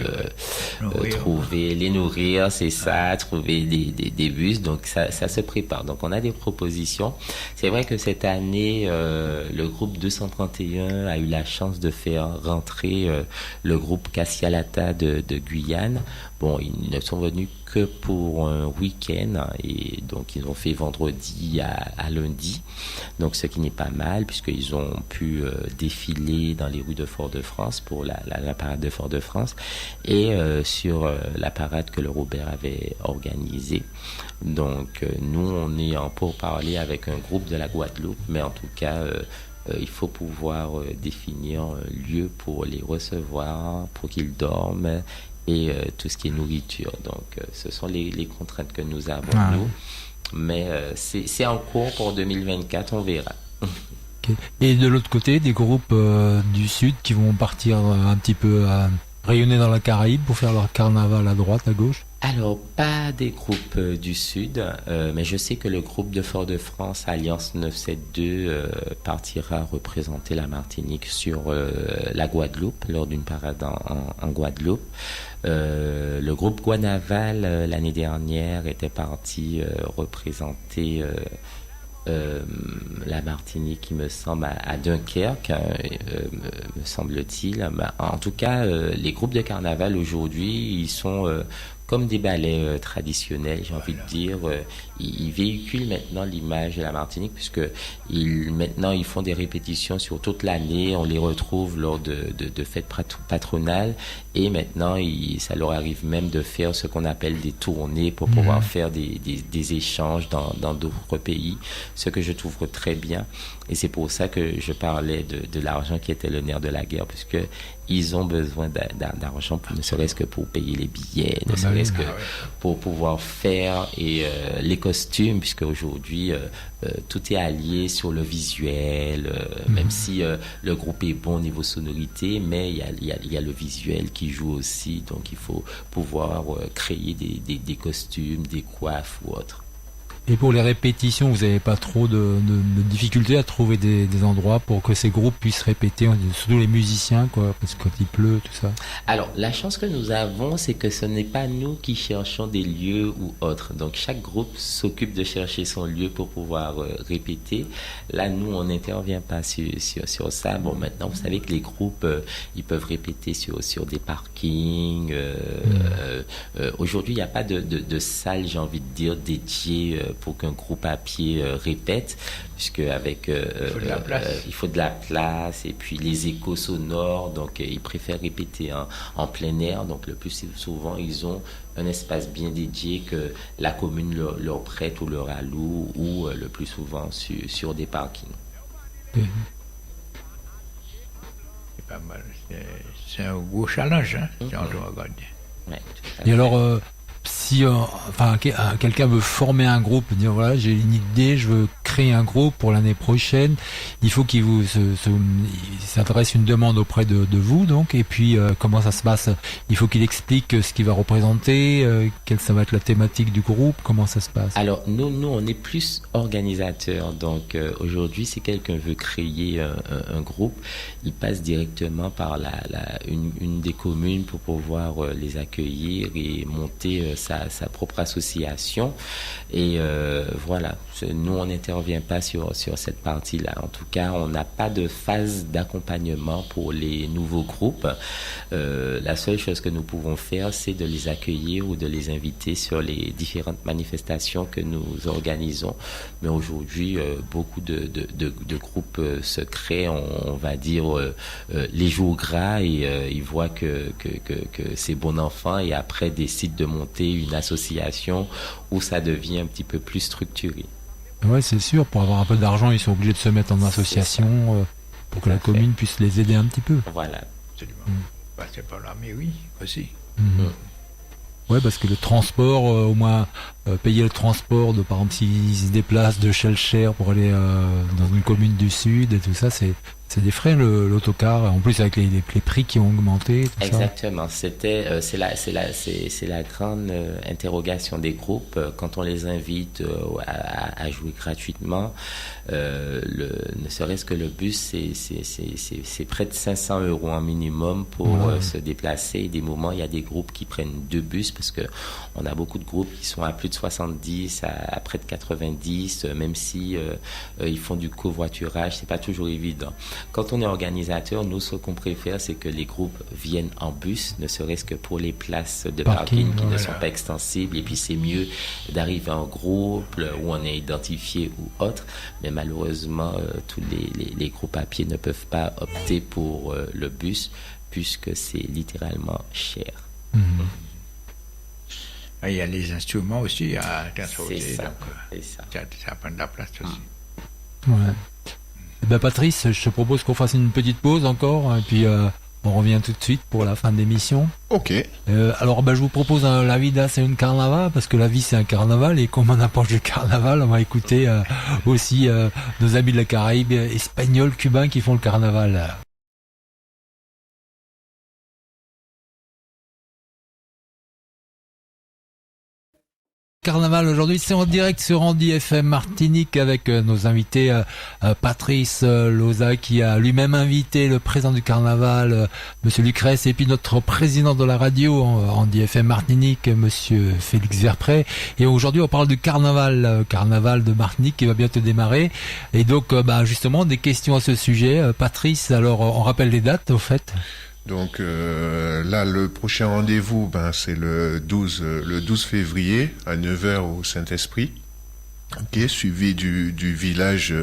trouver, les nourrir, c'est ça, trouver des bus. Donc, ça se prépare. Donc, on a des propositions. C'est vrai que cette année, le groupe 231 a eu la chance de faire rentrer le groupe Cassialata de Guyane. Bon, ils ne sont venus que pour un week-end et donc ils ont fait vendredi à lundi. Donc ce qui n'est pas mal puisqu'ils ont pu défiler dans les rues de Fort-de-France pour la parade de Fort-de-France et sur la parade que le Robert avait organisée. Donc nous, on est en pourparlers avec un groupe de la Guadeloupe, mais en tout cas... il faut pouvoir définir un lieu pour les recevoir, pour qu'ils dorment et tout ce qui est nourriture. Donc, ce sont les contraintes que nous avons, nous. Mais c'est en cours pour 2024, on verra. Okay. Et de l'autre côté, des groupes du Sud qui vont partir un petit peu rayonner dans la Caraïbe pour faire leur carnaval à droite, à gauche? Alors, pas des groupes du Sud, mais je sais que le groupe de Fort-de-France, Alliance 972, partira représenter la Martinique sur la Guadeloupe, lors d'une parade en Guadeloupe. Le groupe Guanaval, l'année dernière, était parti représenter... la Martinique, il me semble, à Dunkerque, me semble-t-il. En tout cas, les groupes de carnaval aujourd'hui, ils sont comme des ballets traditionnels, j'ai envie de dire. Ils véhiculent maintenant l'image de la Martinique, puisque maintenant ils font des répétitions sur toute l'année. On les retrouve lors de fêtes patronales, et maintenant ça leur arrive même de faire ce qu'on appelle des tournées pour pouvoir faire des échanges dans d'autres pays, ce que je trouve très bien. Et c'est pour ça que je parlais de l'argent qui était le nerf de la guerre, puisque ils ont besoin d'argent, ne serait-ce que pour payer les billets, ne serait-ce que pour pouvoir faire les costumes, puisque aujourd'hui tout est allié sur le visuel, même si le groupe est bon au niveau sonorité, mais il y a le visuel qui joue aussi, donc il faut pouvoir créer des costumes, des coiffes ou autres. Et pour les répétitions, vous n'avez pas trop de difficultés à trouver des endroits pour que ces groupes puissent répéter, surtout les musiciens, quoi, parce que quand il pleut, tout ça. Alors, la chance que nous avons, c'est que ce n'est pas nous qui cherchons des lieux ou autres. Donc, chaque groupe s'occupe de chercher son lieu pour pouvoir répéter. Là, nous, on n'intervient pas sur ça. Bon, maintenant, vous savez que les groupes, ils peuvent répéter sur des parkings. Aujourd'hui, il n'y a pas de salle, j'ai envie de dire, dédiée pour qu'un groupe à pied répète, puisque avec il faut de la place et puis les échos sonores, donc ils préfèrent répéter en plein air. Donc le plus souvent ils ont un espace bien dédié que la commune leur prête ou leur alloue, ou le plus souvent sur des parkings. C'est pas mal, c'est un gros challenge, hein, si on doit regarder. Ouais, et alors si quelqu'un veut former un groupe, dire voilà, j'ai une idée, je veux créer un groupe pour l'année prochaine, il faut qu'il s'adresse une demande auprès de vous, donc, et puis comment ça se passe? Il faut qu'il explique ce qu'il va représenter, quelle ça va être la thématique du groupe, comment ça se passe? Alors nous on est plus organisateurs, donc aujourd'hui si quelqu'un veut créer un groupe, il passe directement par une des communes pour pouvoir les accueillir et monter sa propre association. Et voilà, nous on n'intervient pas sur cette partie-là. En tout cas, on n'a pas de phase d'accompagnement pour les nouveaux groupes. La seule chose que nous pouvons faire, c'est de les accueillir ou de les inviter sur les différentes manifestations que nous organisons. Mais aujourd'hui, beaucoup de groupes se créent, on va dire, les jours gras, et ils voient que c'est bon enfant, et après décident de monter une association où ça devient un petit peu plus structuré. Ouais, c'est sûr, pour avoir un peu d'argent, ils sont obligés de se mettre en association pour que la commune puisse les aider un petit peu. Voilà. Absolument. C'est par la mairie aussi. Ouais, parce que le transport, au moins payer le transport, par exemple s'ils se déplacent de Schellcher pour aller dans une commune du sud et tout ça, c'est des frais l'autocar. En plus avec les prix qui ont augmenté. Tout Exactement. Ça. C'est la grande interrogation des groupes quand on les invite à jouer gratuitement. Ne serait-ce que le bus, c'est près de 500 € en minimum pour se déplacer. Et des moments, il y a des groupes qui prennent 2 bus, parce que on a beaucoup de groupes qui sont à plus de 70, à près de 90, même si ils font du covoiturage, c'est pas toujours évident. Quand on est organisateur, nous, ce qu'on préfère, c'est que les groupes viennent en bus, ne serait-ce que pour les places de parking qui ne sont pas extensibles. Et puis, c'est mieux d'arriver en groupe où on est identifié ou autre. Mais malheureusement, tous les groupes à pied ne peuvent pas opter pour le bus, puisque c'est littéralement cher. Il y a les instruments aussi à transporter. C'est ça. Donc, ça prend de la place aussi. Ouais. Patrice, je te propose qu'on fasse une petite pause encore, et puis on revient tout de suite pour la fin de l'émission. Ok. Alors je vous propose La Vida c'est un carnaval, parce que la vie c'est un carnaval, et comme on approche du carnaval, on va écouter aussi nos amis de la Caraïbe, espagnols, cubains, qui font le carnaval. Carnaval aujourd'hui, c'est en direct sur Andy FM Martinique avec nos invités Patrice Loza, qui a lui-même invité le président du carnaval monsieur Lucrèce, et puis notre président de la radio Andy FM Martinique monsieur Félix Verprey. Et aujourd'hui on parle du carnaval de Martinique qui va bientôt démarrer, et donc justement des questions à ce sujet. Patrice, alors on rappelle les dates au fait? Donc là, le prochain rendez-vous, c'est le 12 février à 9h au Saint-Esprit, suivi du village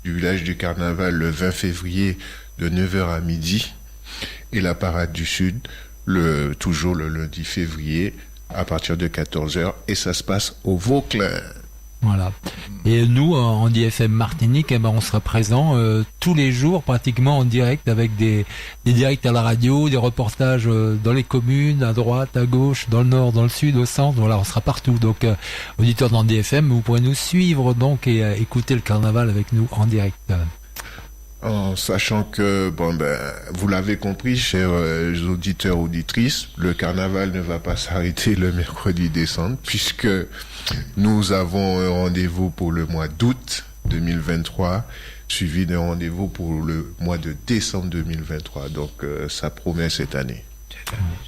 du carnaval le 20 février de 9h à midi, et la parade du Sud toujours le lundi février à partir de 14h, et ça se passe au Vauclin. Voilà. Et nous, en DFM Martinique, on sera présent tous les jours, pratiquement en direct, avec des directs à la radio, des reportages dans les communes, à droite, à gauche, dans le nord, dans le sud, au centre. Voilà, on sera partout. Donc, auditeurs dans DFM, vous pourrez nous suivre donc et écouter le carnaval avec nous en direct. En sachant que, vous l'avez compris, chers auditeurs, auditrices, le carnaval ne va pas s'arrêter le mercredi décembre, puisque nous avons un rendez-vous pour le mois d'août 2023, suivi d'un rendez-vous pour le mois de décembre 2023. Donc, ça promet cette année.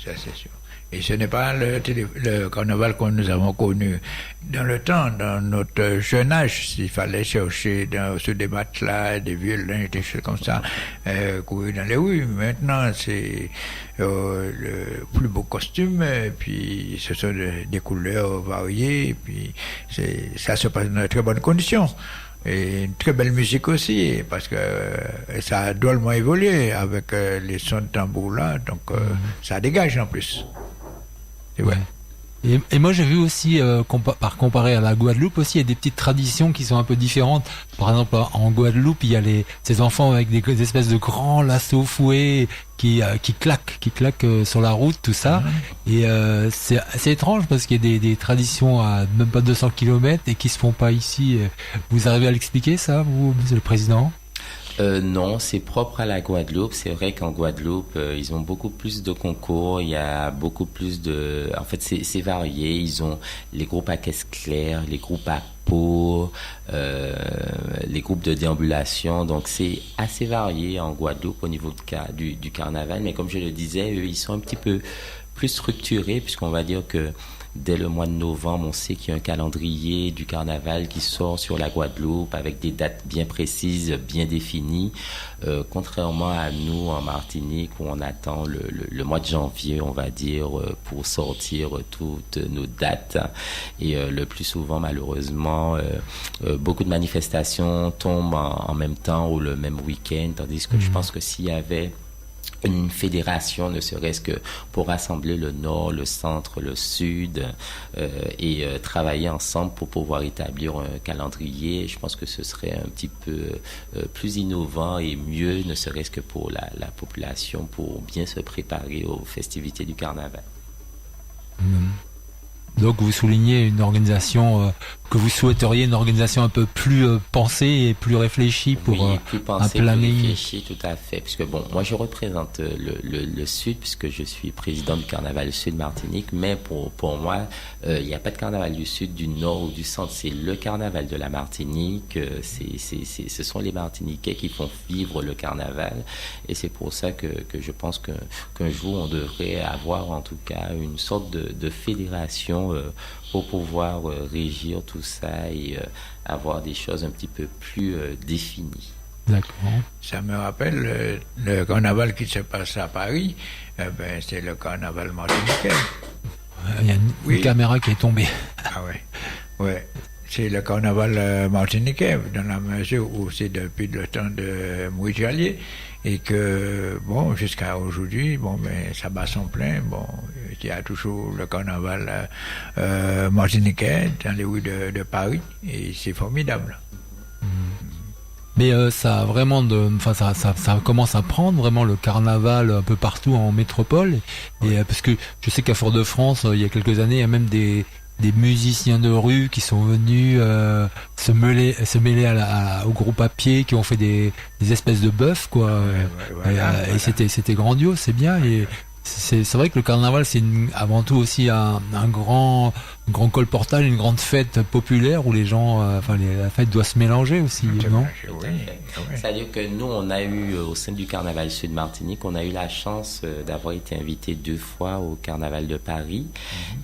Ça, c'est sûr. Et ce n'est pas le carnaval que nous avons connu dans le temps, dans notre jeune âge. S'il fallait chercher sur des matelas, des violons, des choses comme ça, courir dans les rues. Maintenant, c'est le plus beau costume, et puis ce sont des couleurs variées, et puis ça se passe dans de très bonnes conditions. Et une très belle musique aussi, parce que ça a drôlement évolué avec les sons de tambour là, donc ça dégage en plus. C'est vrai. Et moi j'ai vu aussi, par comparer à la Guadeloupe aussi, il y a des petites traditions qui sont un peu différentes. Par exemple, en Guadeloupe, il y a ces enfants avec des espèces de grands lassos fouets qui claquent sur la route, tout ça. Et c'est étrange parce qu'il y a des traditions à même pas 200 km et qui se font pas ici. Vous arrivez à l'expliquer ça, vous, Monsieur le Président ? Non, c'est propre à la Guadeloupe. C'est vrai qu'en Guadeloupe, ils ont beaucoup plus de concours. Il y a beaucoup plus de... En fait, c'est varié. Ils ont les groupes à caisse claire, les groupes à peau, les groupes de déambulation. Donc, c'est assez varié en Guadeloupe au niveau du carnaval. Mais comme je le disais, eux, ils sont un petit peu plus structurés, puisqu'on va dire que dès le mois de novembre, on sait qu'il y a un calendrier du carnaval qui sort sur la Guadeloupe avec des dates bien précises, bien définies, contrairement à nous en Martinique où on attend le mois de janvier, on va dire, pour sortir toutes nos dates. Et le plus souvent, malheureusement, beaucoup de manifestations tombent en même temps ou le même week-end, tandis que je pense que s'il y avait une fédération, ne serait-ce que pour rassembler le nord, le centre, le sud et travailler ensemble pour pouvoir établir un calendrier. Je pense que ce serait un petit peu plus innovant et mieux, ne serait-ce que pour la population, pour bien se préparer aux festivités du carnaval. Donc vous soulignez une organisation que vous souhaiteriez, une organisation un peu plus pensée et plus réfléchie pour plus pensée, un planning. Plus réfléchie, tout à fait. Puisque bon, moi je représente le Sud puisque je suis président du Carnaval Sud Martinique, mais pour moi, il n'y a pas de Carnaval du Sud, du Nord ou du Centre. C'est le Carnaval de la Martinique. Ce sont les Martiniquais qui font vivre le Carnaval, et c'est pour ça que je pense qu'un jour on devrait avoir en tout cas une sorte de fédération pour pouvoir régir tout ça et avoir des choses un petit peu plus définies. D'accord. Ça me rappelle le carnaval qui se passe à Paris, c'est le carnaval martiniquais. Il y a une caméra qui est tombée. Ah ouais. C'est le carnaval martiniquais, dans la mesure où c'est depuis le temps de Maurice Jallier, et que, bon, jusqu'à aujourd'hui, ça bat son plein. Bon, il y a toujours le carnaval martiniquais dans les rues de Paris, et c'est formidable. Mais ça a vraiment ça commence à prendre vraiment le carnaval un peu partout en métropole, et parce que je sais qu'à Fort-de-France, il y a quelques années, il y a même des musiciens de rue qui sont venus se mêler au groupe à pied, qui ont fait des espèces de bœufs, quoi. Voilà. Et c'était grandiose, c'est bien. Et c'est vrai que le carnaval, c'est avant tout aussi un grand colportage, une grande fête populaire où les gens, la fête doit se mélanger aussi, non ? C'est-à-dire que nous, on a eu, au sein du Carnaval Sud Martinique, on a eu la chance d'avoir été invité 2 fois au Carnaval de Paris.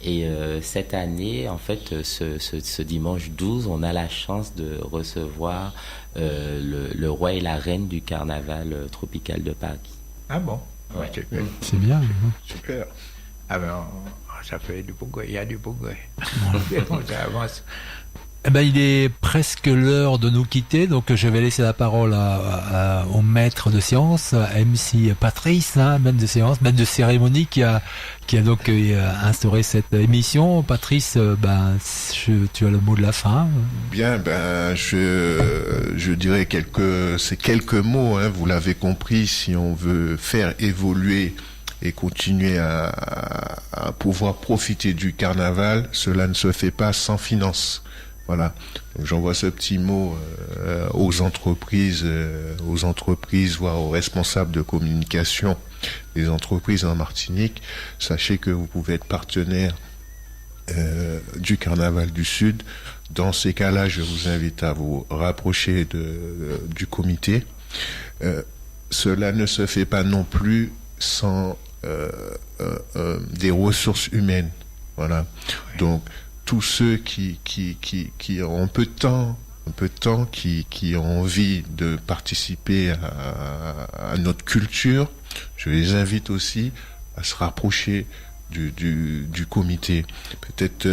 Et cette année, en fait, ce dimanche 12, on a la chance de recevoir le roi et la reine du Carnaval tropical de Paris. Ah bon ? Ouais, C'est bien. Super. Ah ben, ça fait du progrès, il y a du progrès. Ça avance. Eh ben, il est presque l'heure de nous quitter, donc je vais laisser la parole au maître de séance, MC Patrice, maître de séance, maître de cérémonie qui a donc instauré cette émission. Patrice, tu as le mot de la fin. Bien, je dirais quelques mots, hein, vous l'avez compris, si on veut faire évoluer et continuer à pouvoir profiter du carnaval, cela ne se fait pas sans finance. Voilà. Donc j'envoie ce petit mot aux entreprises, voire aux responsables de communication des entreprises en Martinique. Sachez que vous pouvez être partenaire du Carnaval du Sud. Dans ces cas-là, je vous invite à vous rapprocher du comité. Cela ne se fait pas non plus sans des ressources humaines. Voilà. Donc tous ceux qui ont un peu de temps, qui ont envie de participer à notre culture, je les invite aussi à se rapprocher du comité. Peut-être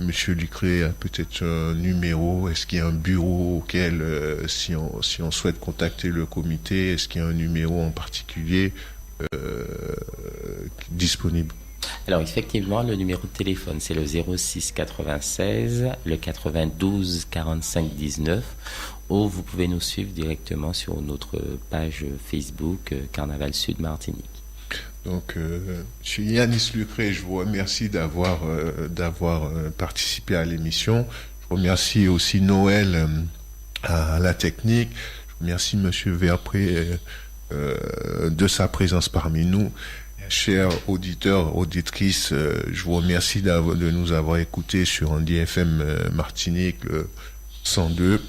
Monsieur Lucré a peut-être un numéro. Est-ce qu'il y a un bureau auquel, si on souhaite contacter le comité, est-ce qu'il y a un numéro en particulier disponible? Alors effectivement, le numéro de téléphone, c'est le 06 96, le 92 45 19, ou vous pouvez nous suivre directement sur notre page Facebook Carnaval Sud Martinique. Donc, je suis Yanis Lucré, je vous remercie d'avoir participé à l'émission. Je remercie aussi Noël à la technique. Je remercie Monsieur Verpré de sa présence parmi nous. Chers auditeurs, auditrices, je vous remercie de nous avoir écoutés sur Andy FM Martinique le 102.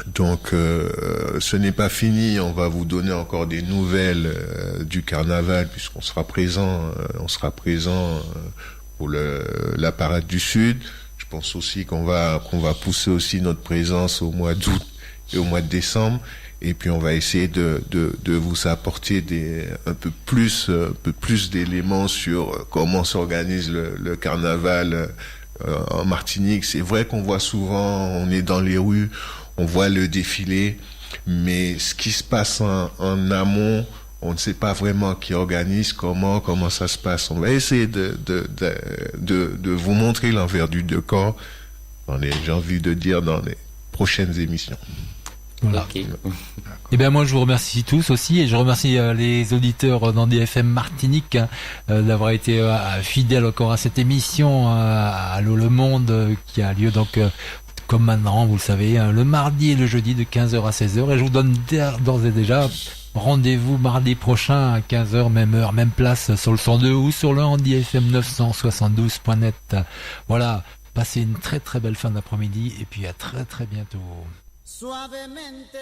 Donc, ce n'est pas fini. On va vous donner encore des nouvelles du carnaval puisqu'on sera présent. On sera présent pour la parade du Sud. Je pense aussi qu'on va pousser aussi notre présence au mois d'août et au mois de décembre. Et puis on va essayer de vous apporter un peu plus d'éléments sur comment s'organise le carnaval en Martinique. C'est vrai qu'on voit souvent, on est dans les rues, on voit le défilé, mais ce qui se passe en amont, on ne sait pas vraiment qui organise, comment ça se passe. On va essayer de vous montrer l'envers du décor j'ai envie de dire dans les prochaines émissions. Voilà. Okay. Et bien moi je vous remercie tous aussi et je remercie les auditeurs d'Andy FM Martinique d'avoir été fidèles encore à cette émission Allô le Monde qui a lieu donc comme maintenant vous le savez le mardi et le jeudi de 15h à 16h et je vous donne d'ores et déjà rendez-vous mardi prochain à 15h même heure même place sur le 102 ou sur le Andy FM 972.net. Voilà, passez une très très belle fin d'après-midi et puis à très très bientôt. Suavemente.